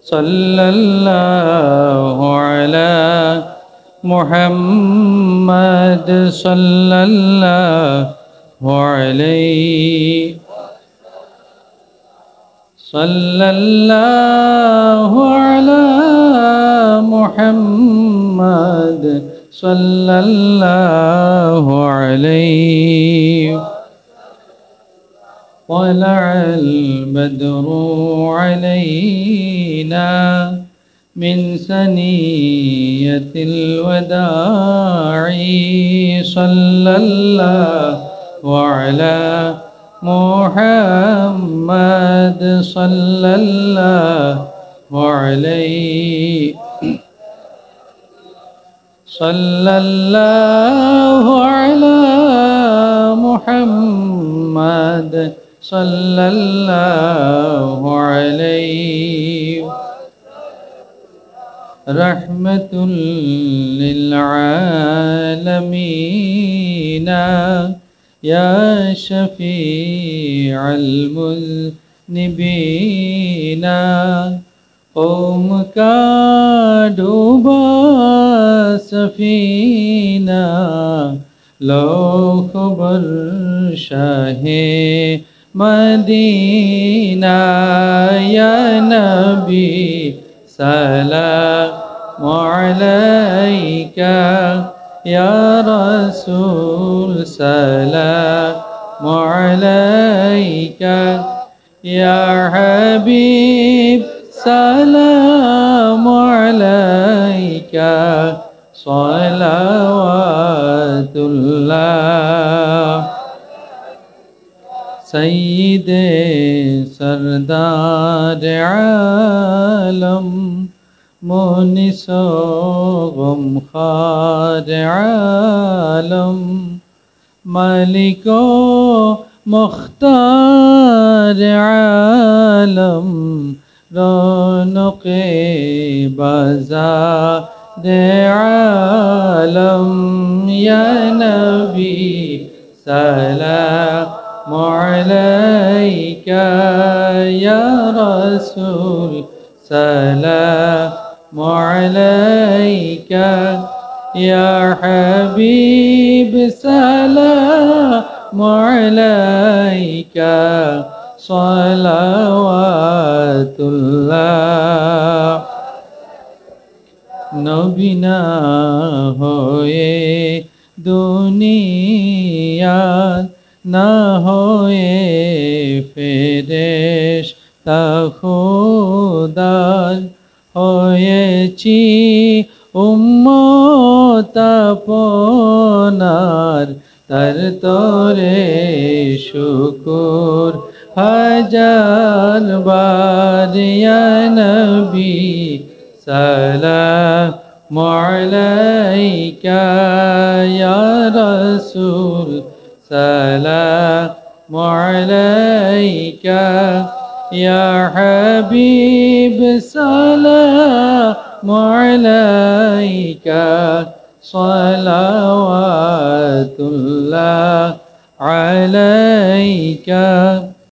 सल्लल्लाहु अला मुहम्मद सल्लल्लाहु अलैहि सल्लल्लाहु अला मुहम्मद सल्लल्लाहु अलैहि طلع البدر علينا من ثنية الوداع صلى الله على محمد صلى الله عليه صلى الله على محمد صلى الله عليه رحمة للعالمين يا شفيع المذنبين قوم کا ڈوبا سفینہ لو خبر شاہ مدینہ یا نبی سلام علیکہ یا رسول سلام علیکہ یا حبیب سلام علیکہ صلوات اللہ سید سردار عالم مونس و غمخوار عالم مالک و مختار عالم رونق بازار عالم یا نبی سلام علیکہ یا رسول سلام علیکہ یا حبیب سلام علیکہ صلوات اللہ নবী না হয়ে দুনিয়ার না হয়ে ফেরেশতা খোদার হয়েছি উম্মত আপনার তার তরে শুকর হাজার বার ইয়া নবী سلام عليك يا رسول سلام عليك يا حبيب سلام عليك صلوات الله عليك